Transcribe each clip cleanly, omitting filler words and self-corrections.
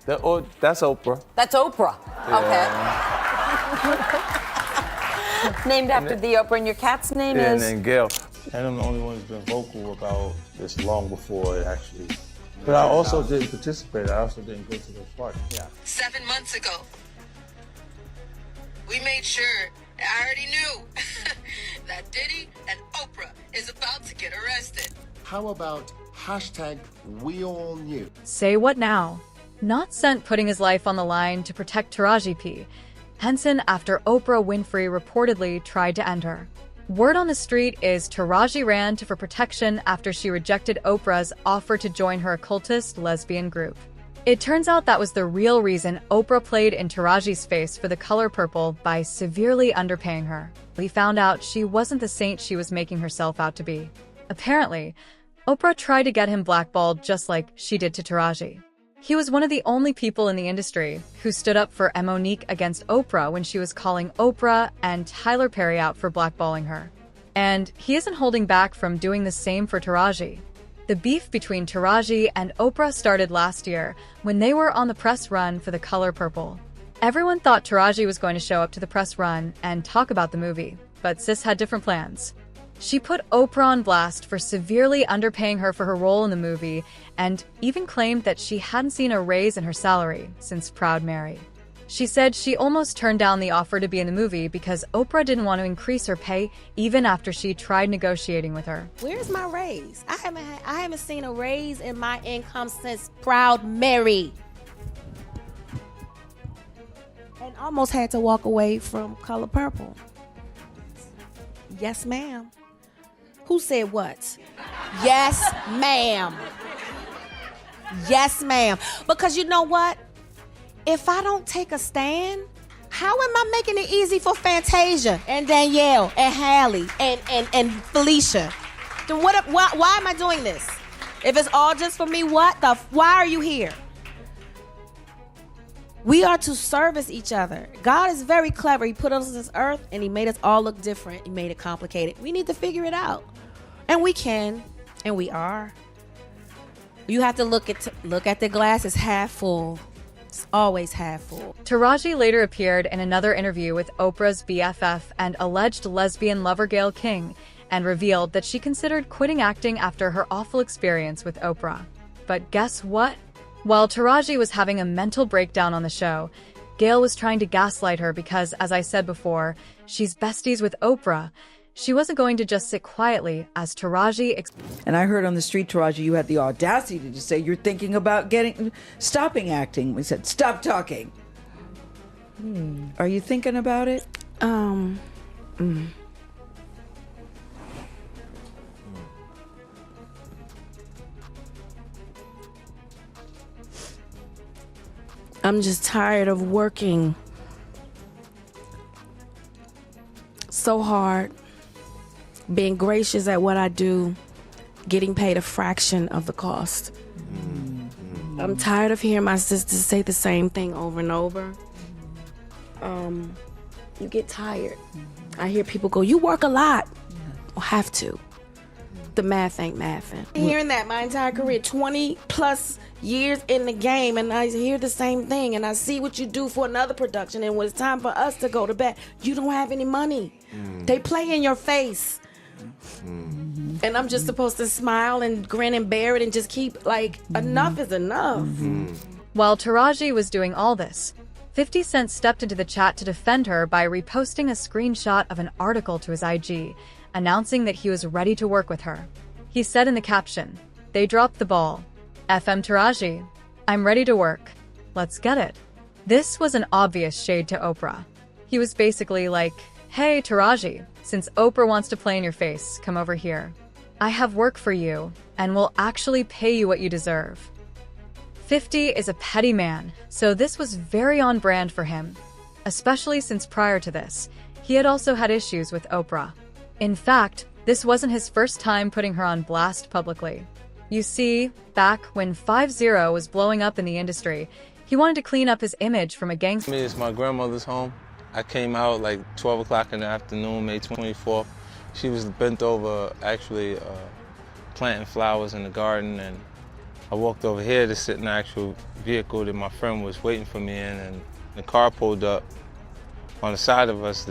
That's Oprah. That's Oprah. Yeah. Okay. Named after the Oprah, and your cat's name is? And then Gail. And I'm the only one who's been vocal about this long before it actually. But I also didn't participate. I also didn't go to those parties. Yeah. 7 months ago, we made sure, I already knew, that Diddy and Oprah is about to get arrested. How about #we all knew? Say what now? Not sent putting his life on the line to protect Taraji P. Henson after Oprah Winfrey reportedly tried to end her. Word on the street is Taraji ran for protection after she rejected Oprah's offer to join her occultist lesbian group. It turns out that was the real reason Oprah played in Taraji's face for the color purple by severely underpaying her. We found out she wasn't the saint she was making herself out to be. Apparently, Oprah tried to get him blackballed just like she did to Taraji. He was one of the only people in the industry who stood up for Monique against Oprah when she was calling Oprah and Tyler Perry out for blackballing her. And he isn't holding back from doing the same for Taraji. The beef between Taraji and Oprah started last year when they were on the press run for The Color Purple. Everyone thought Taraji was going to show up to the press run and talk about the movie, but sis had different plans. She put Oprah on blast for severely underpaying her for her role in the movie and even claimed that she hadn't seen a raise in her salary since Proud Mary. She said she almost turned down the offer to be in the movie because Oprah didn't want to increase her pay even after she tried negotiating with her. Where's my raise? I haven't seen a raise in my income since Proud Mary. And almost had to walk away from Color Purple. Yes, ma'am. Who said what? Yes, ma'am. Yes, ma'am. Because you know what? If I don't take a stand, how am I making it easy for Fantasia and Danielle and Hallie and Felicia? Then why am I doing this? If it's all just for me, why are you here? We are to service each other. God is very clever. He put us on this earth and he made us all look different. He made it complicated. We need to figure it out. And we can, and we are. You have to look at the glass as half full. It's always half full. Taraji later appeared in another interview with Oprah's BFF and alleged lesbian lover Gayle King and revealed that she considered quitting acting after her awful experience with Oprah. But guess what? While Taraji was having a mental breakdown on the show, Gayle was trying to gaslight her because, as I said before, she's besties with Oprah. She wasn't going to just sit quietly as Taraji. And I heard on the street, Taraji, you had the audacity to say you're thinking about stopping acting. We said, stop talking. Are you thinking about it? I'm just tired of working so hard, being gracious at what I do, getting paid a fraction of the cost. I'm tired of hearing my sisters say the same thing over and over. You get tired. I hear people go, you work a lot. Well, have to. The math ain't mathing. Hearing that my entire career, 20 plus years in the game, and I hear the same thing, and I see what you do for another production, and when it's time for us to go to bed, you don't have any money. They play in your face. And I'm just supposed to smile and grin and bear it and just keep, enough is enough. While Taraji was doing all this, 50 Cent stepped into the chat to defend her by reposting a screenshot of an article to his IG, announcing that he was ready to work with her. He said in the caption, "They dropped the ball. FM Taraji, I'm ready to work. Let's get it." This was an obvious shade to Oprah. He was basically like, "Hey Taraji, since Oprah wants to play in your face, come over here. I have work for you, and will actually pay you what you deserve." 50 is a petty man, so this was very on brand for him, especially since prior to this, he had also had issues with Oprah. In fact, this wasn't his first time putting her on blast publicly. You see, back when 50 was blowing up in the industry, he wanted to clean up his image from a gangster. It's my grandmother's home. I came out like 12 o'clock in the afternoon, May 24th. She was bent over, actually planting flowers in the garden, and I walked over here to sit in the actual vehicle that my friend was waiting for me in, and the car pulled up. On the side of us,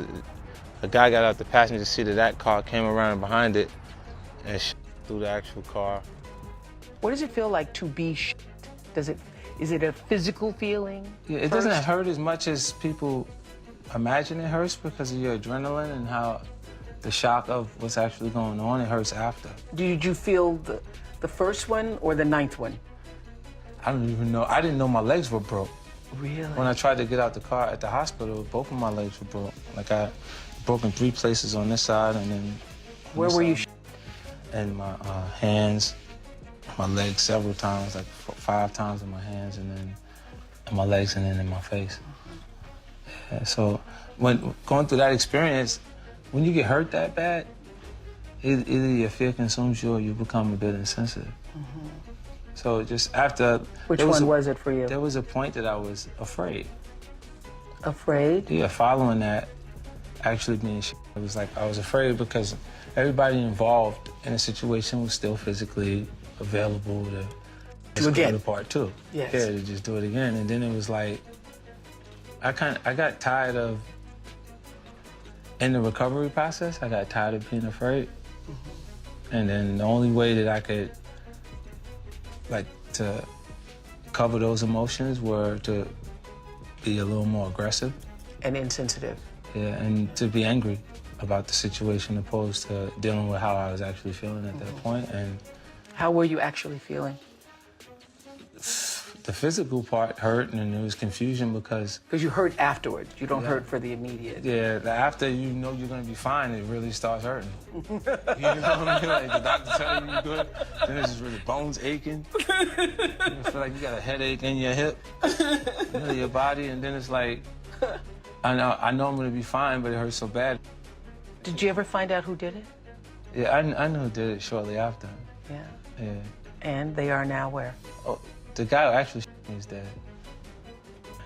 a guy got out the passenger seat of that car, came around behind it, and through the actual car. What does it feel like to be is it a physical feeling? Yeah, it doesn't hurt as much as people imagine it hurts because of your adrenaline and how the shock of what's actually going on, it hurts after. Did you feel the first one or the ninth one? I don't even know. I didn't know my legs were broke. Really? When I tried to get out the car at the hospital, both of my legs were broke. Like I broken 3 places on this side and then Where were you? And my hands, my legs several times, like 5 times in my hands and then in my legs and then in my face. Yeah, so when going through that experience, when you get hurt that bad, either your fear consumes you or you become a bit insensitive. Mm-hmm. So just after... Which one was it for you? There was a point that I was afraid. Afraid? Yeah, following that, actually being it was like I was afraid because everybody involved in the situation was still physically available to do again. The part two. Yes. Yeah, to just do it again. And then it was like, I got tired of, in the recovery process, I got tired of being afraid. Mm-hmm. And then the only way that I could, like, to cover those emotions were to be a little more aggressive. And insensitive. Yeah, and to be angry about the situation opposed to dealing with how I was actually feeling at that point. And how were you actually feeling? The physical part hurt, and there was confusion because you hurt afterwards. You don't hurt for the immediate. Yeah, after you know you're gonna be fine, it really starts hurting. You know what I mean? Like the doctor telling you you're good, then it's just really bones aching. You feel like you got a headache in your hip, middle of your body, and then it's like, I know I'm gonna be fine, but it hurts so bad. Did you ever find out who did it? Yeah, I knew who did it shortly after. Yeah. Yeah. And they are now where? Oh, the guy who actually is dead.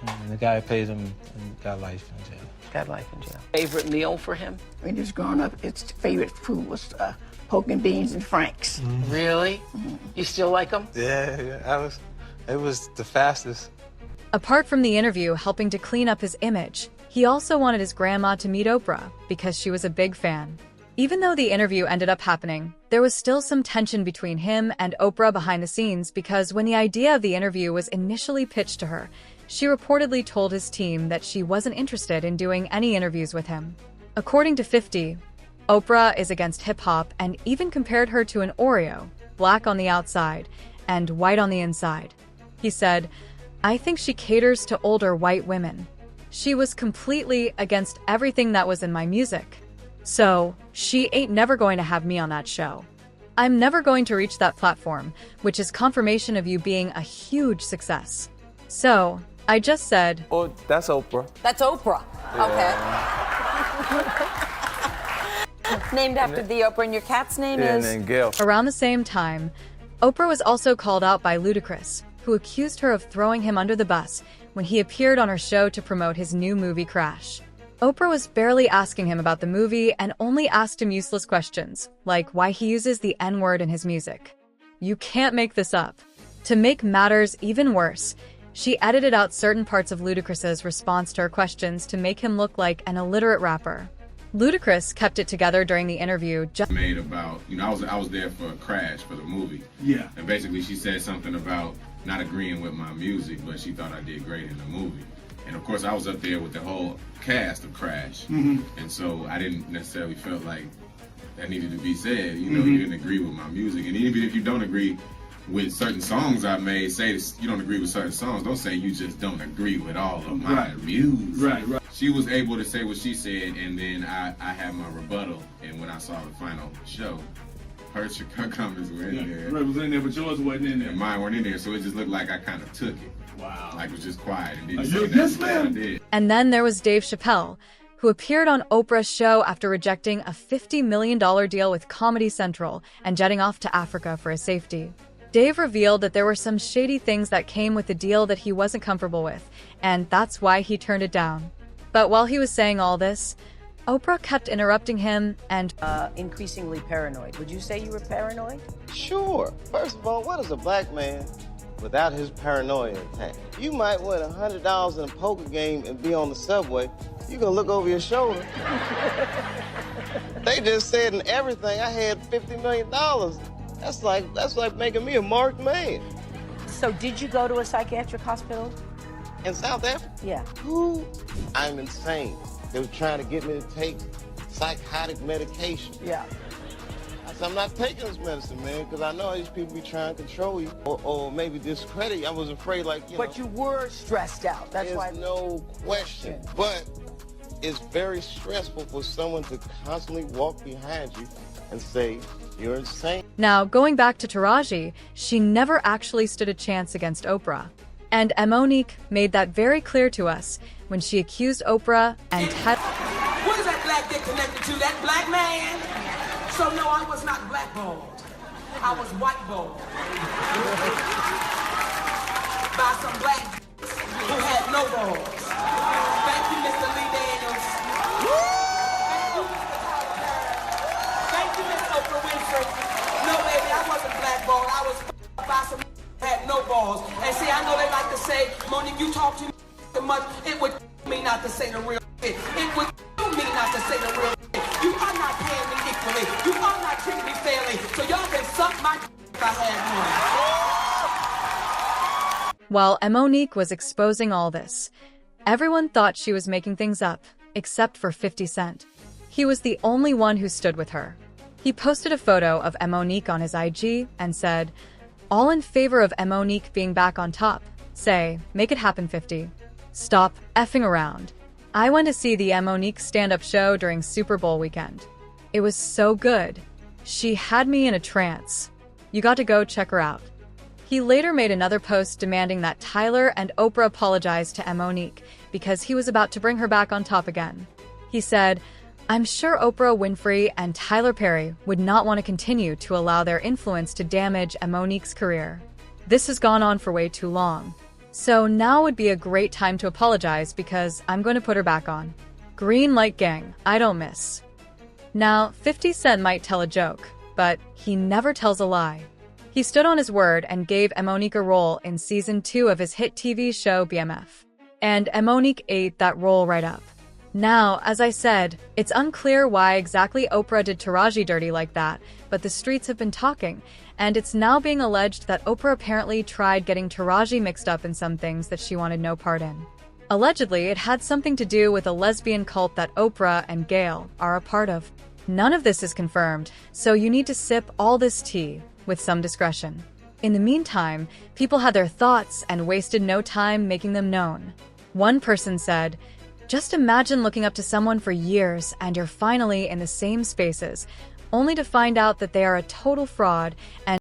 And the guy paid him and got life in jail. Got life in jail. Favorite meal for him? When he was growing up, his favorite food was pork and beans and Franks. Mm-hmm. Really? Mm-hmm. You still like them? Yeah, it was the fastest. Apart from the interview helping to clean up his image, he also wanted his grandma to meet Oprah because she was a big fan. Even though the interview ended up happening, there was still some tension between him and Oprah behind the scenes because when the idea of the interview was initially pitched to her, she reportedly told his team that she wasn't interested in doing any interviews with him. According to 50, Oprah is against hip-hop and even compared her to an Oreo, black on the outside and white on the inside. He said, "I think she caters to older white women. She was completely against everything that was in my music. So, she ain't never going to have me on that show. I'm never going to reach that platform, which is confirmation of you being a huge success. So, I just said..." Oh, that's Oprah. That's Oprah. Okay. Named after the Oprah, and your cat's name is? And then Gail. Around the same time, Oprah was also called out by Ludacris, who accused her of throwing him under the bus when he appeared on her show to promote his new movie Crash. Oprah was barely asking him about the movie and only asked him useless questions, like why he uses the N-word in his music. You can't make this up. To make matters even worse, she edited out certain parts of Ludacris's response to her questions to make him look like an illiterate rapper. Ludacris kept it together during the interview. Made about, I was there for Crash for the movie. Yeah. And basically she said something about not agreeing with my music, but she thought I did great in the movie. And of course I was up there with the whole cast of Crash. Mm-hmm. And so I didn't necessarily feel like that needed to be said. You didn't agree with my music. And even if you don't agree with certain songs I made, say you don't agree with certain songs, don't say you just don't agree with all of my music. Right. She was able to say what she said, and then I had my rebuttal. And when I saw the final show, her comments were in there. Right, was in there, but yours wasn't in there. And mine weren't in there, so it just looked like I kind of took it. Wow. Like it was just quiet and didn't You're say this that's what I man? did. And then there was Dave Chappelle, who appeared on Oprah's show after rejecting a $50 million deal with Comedy Central and jetting off to Africa for his safety. Dave revealed that there were some shady things that came with the deal that he wasn't comfortable with, and that's why he turned it down. But while he was saying all this, Oprah kept interrupting him and increasingly paranoid. Would you say you were paranoid? Sure. First of all, what is a black man without his paranoia intact. You might win $100 in a poker game and be on the subway. You gonna look over your shoulder. They just said in everything I had $50 million. That's like making me a marked man. So did you go to a psychiatric hospital? In South Africa? Yeah. Who? I'm insane. They were trying to get me to take psychotic medication. Yeah. I said, I'm not taking this medicine, man, because I know these people be trying to control you or maybe discredit you. I was afraid, like, you know. But you were stressed out. That's why. There's no question. But it's very stressful for someone to constantly walk behind you and say, you're insane. Now, going back to Taraji, she never actually stood a chance against Oprah. And Monique made that very clear to us when she accused Oprah and What is that black dick connected to? That black man? So no, I was not blackballed. I was whiteballed. By some black who had no balls. Thank you, Mr. Lee Daniels. Thank you, Mr. Tyler Perry. Thank you, Miss Oprah Winfrey. No, baby, I wasn't blackballed. I was by some had no balls. And see, I know they like to say, Monique, you talk too much. It would me not to say the real shit. It would me not to say the real shit. You are not paying me equally. You are not treating me fairly. So y'all can suck my if I had one. While Monique was exposing all this, everyone thought she was making things up, except for 50 Cent. He was the only one who stood with her. He posted a photo of Monique on his IG and said, "All in favor of Monique being back on top. Say, make it happen, 50. Stop effing around." I went to see the Monique stand-up show during Super Bowl weekend. It was so good. She had me in a trance. You got to go check her out. He later made another post demanding that Tyler and Oprah apologize to Monique because he was about to bring her back on top again. He said, "I'm sure Oprah Winfrey and Tyler Perry would not want to continue to allow their influence to damage Monique's career. This has gone on for way too long. So now would be a great time to apologize because I'm going to put her back on. Green light gang, I don't miss." Now, 50 Cent might tell a joke, but he never tells a lie. He stood on his word and gave Monique a role in season 2 of his hit TV show BMF. And Monique ate that role right up. Now, as I said, it's unclear why exactly Oprah did Taraji dirty like that, but the streets have been talking, and it's now being alleged that Oprah apparently tried getting Taraji mixed up in some things that she wanted no part in. Allegedly, it had something to do with a lesbian cult that Oprah and Gayle are a part of. None of this is confirmed, so you need to sip all this tea with some discretion. In the meantime, people had their thoughts and wasted no time making them known. One person said, "Just imagine looking up to someone for years and you're finally in the same spaces, only to find out that they are a total fraud and